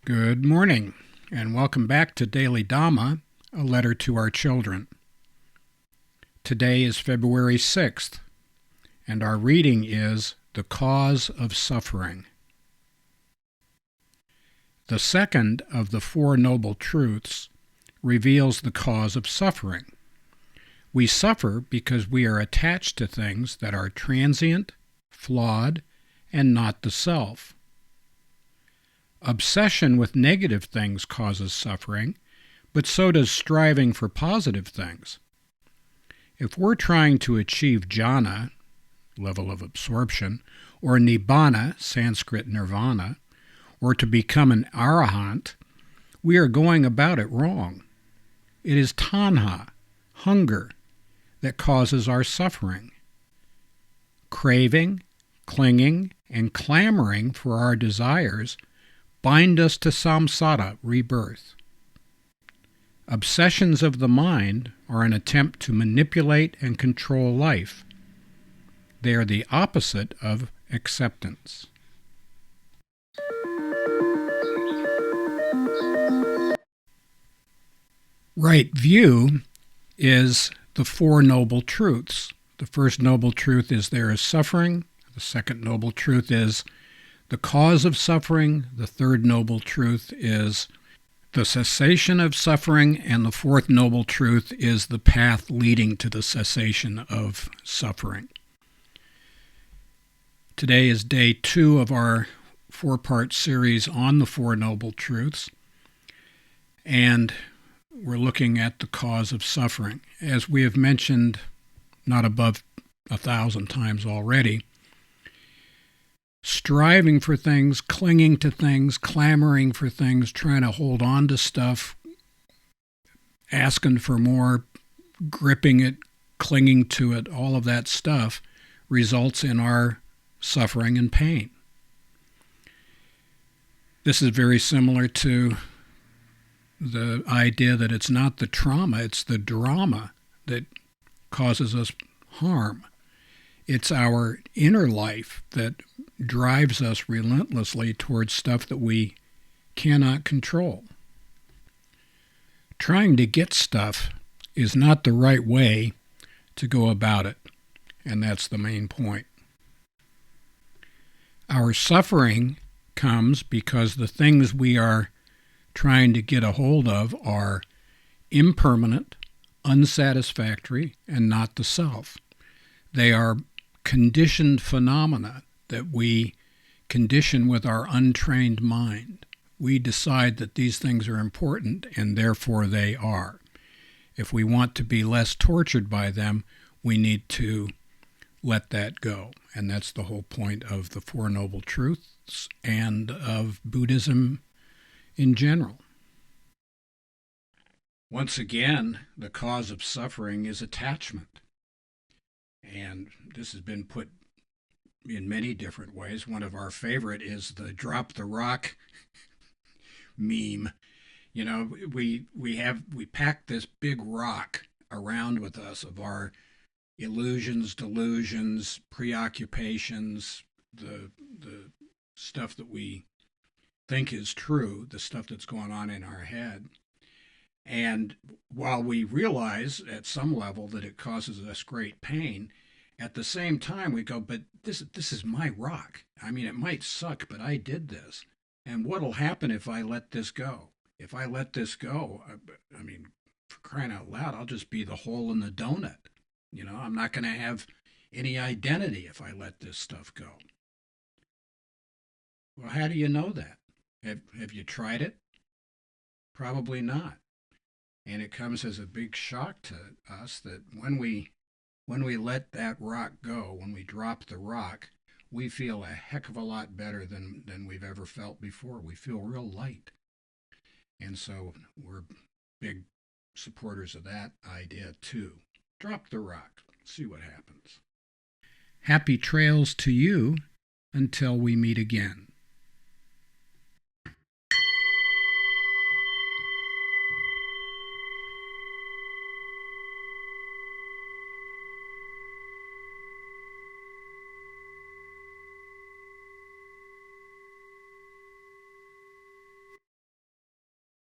Good morning, and welcome back to Daily Dhamma, a letter to our children. Today is February 6th, and our reading is The Cause of Suffering. The second of the Four Noble Truths reveals the cause of suffering. We suffer because we are attached to things that are transient, flawed, and not the self. Obsession with negative things causes suffering, but so does striving for positive things. If we're trying to achieve jhana, level of absorption, or nibbana, Sanskrit nirvana, or to become an arahant, we are going about it wrong. It is tanha, hunger, that causes our suffering. Craving, clinging, and clamoring for our desires bind us to samsara, rebirth. Obsessions of the mind are an attempt to manipulate and control life. They are the opposite of acceptance. Right view is the Four Noble Truths. The first noble truth is there is suffering. The second noble truth is the cause of suffering. The third noble truth is the cessation of suffering. And the fourth noble truth is the path leading to the cessation of suffering. Today is day 2 of our 4-part series on the Four Noble Truths. And we're looking at the cause of suffering. As we have mentioned not above 1,000 times already, striving for things, clinging to things, clamoring for things, trying to hold on to stuff, asking for more, gripping it, clinging to it, all of that stuff results in our suffering and pain. This is very similar to the idea that it's not the trauma, it's the drama that causes us harm. It's our inner life that drives us relentlessly towards stuff that we cannot control. Trying to get stuff is not the right way to go about it, and that's the main point. Our suffering comes because the things we are trying to get a hold of are impermanent, unsatisfactory, and not the self. They are conditioned phenomena that we condition with our untrained mind. We decide that these things are important, and therefore they are. If we want to be less tortured by them, we need to let that go. And that's the whole point of the Four Noble Truths and of Buddhism in general. Once again, the cause of suffering is attachment. And this has been put in many different ways. One of our favorite is the drop the rock meme. You know, we pack this big rock around with us of our illusions, delusions, preoccupations, the stuff that we think is true, the stuff that's going on in our head. And while we realize at some level that it causes us great pain, at the same time we go, but this is my rock. I mean, it might suck, but I did this. And what'll happen if I let this go? If I let this go, I mean, for crying out loud, I'll just be the hole in the donut. You know, I'm not going to have any identity if I let this stuff go. Well, how do you know that? Have you tried it? Probably not. And it comes as a big shock to us that when we let that rock go, when we drop the rock, we feel a heck of a lot better than we've ever felt before. We feel real light. And so we're big supporters of that idea too. Drop the rock. See what happens. Happy trails to you until we meet again.